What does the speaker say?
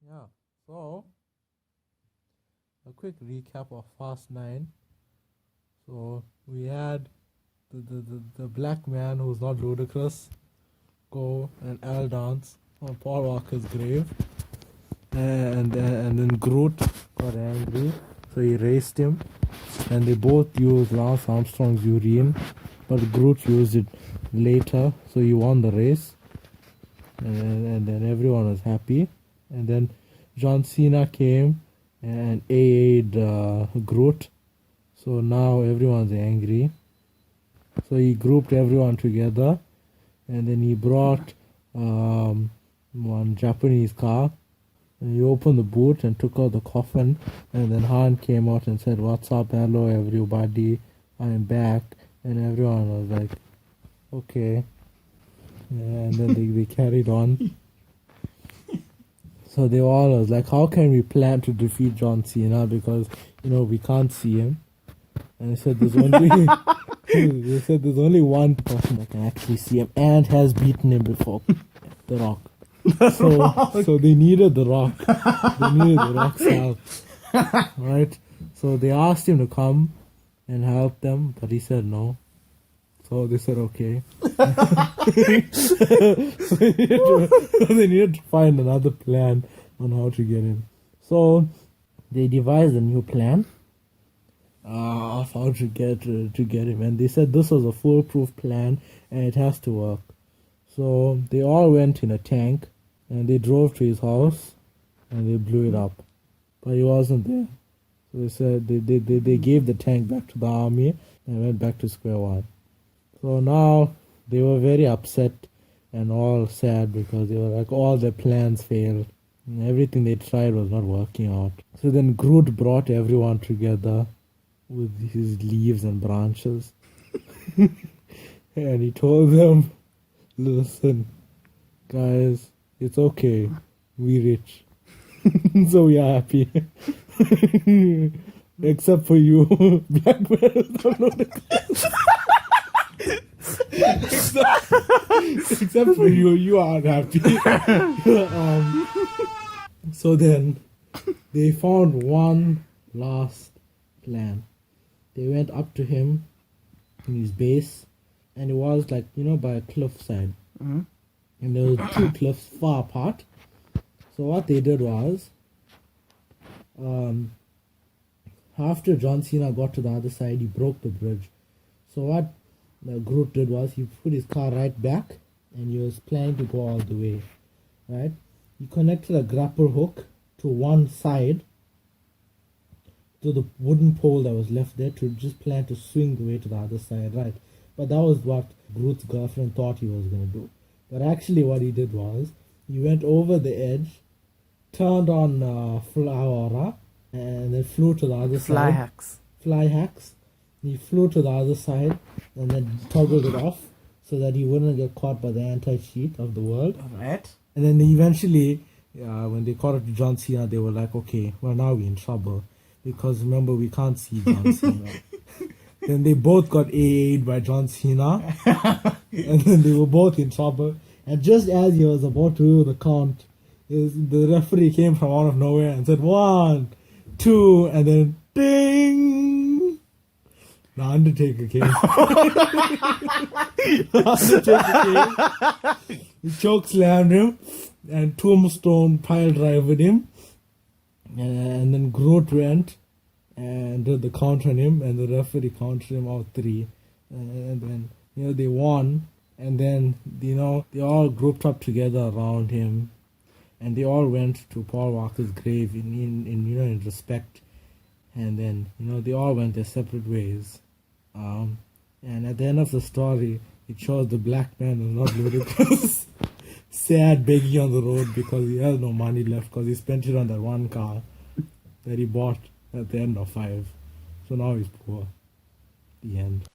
Yeah. So, a quick recap of Fast 9. So, we had the black man who's not ludicrous go and L dance on Paul Walker's grave. And then Groot got angry, so he raced him. And they both used Lance Armstrong's urine, but Groot used it later, so he won the race. And then everyone was happy. And then John Cena came and AA'd Groot, so now everyone's angry. So he grouped everyone together, and then he brought one Japanese car. And he opened the boot and took out the coffin, and then Han came out and said, "What's up? Hello, everybody. I'm back." And everyone was like, "Okay." And then they carried on. So they all was like, "How can we plan to defeat John Cena? Because, we can't see him." And they said there's only one person that can actually see him and has beaten him before, The Rock. So they needed The Rock. They needed The Rock's help. Right? So they asked him to come and help them, but he said no. So they said okay. So they needed to find another plan on how to get him. So they devised a new plan of how to get him, and they said this was a foolproof plan and it has to work. So they all went in a tank and they drove to his house and they blew it up, but he wasn't there. So they said they gave the tank back to the army and went back to square one. So now they were very upset and all sad because they were like all their plans failed and everything they tried was not working out. So then Groot brought everyone together with his leaves and branches and he told them, "Listen, guys, it's okay. We rich." So we are happy. Except for you, Black Bears don't know the except for you are happy. So then they found one last plan. They went up to him in his base, and it was like, by a cliffside. Mm-hmm. And there were two cliffs far apart. So what they did was, after John Cena got to the other side, he broke the bridge. So what Groot did was he put his car right back, and he was planning to go all the way. Right? He connected a grapple hook to one side, to the wooden pole that was left there, to just plan to swing the way to the other side, right? But that was what Groot's girlfriend thought he was going to do. But actually what he did was, he went over the edge, turned on Flora, and then flew to the other side. Fly hacks. He flew to the other side, and then toggled it off, so that he wouldn't get caught by the anti-cheat of the world. Alright. And then eventually, when they caught up to John Cena, they were like, okay, well, now we're in trouble. Because remember, we can't see John Cena. Then they both got AA'd by John Cena. And then they were both in trouble. And just as he was about to do the count, the referee came from out of nowhere and said, 1, 2, and then ding! The Undertaker came. He choke slammed him and Tombstone pile drivered him. And then Groot went and did the count on him, and the referee counted him out 3. And then, they won. And then, they all grouped up together around him. And they all went to Paul Walker's grave in respect. And then, they all went their separate ways. And at the end of the story, it shows the black man was not ludicrous. Sad, begging on the road because he has no money left because he spent it on that one car that he bought at the end of 5. So now he's poor. The end.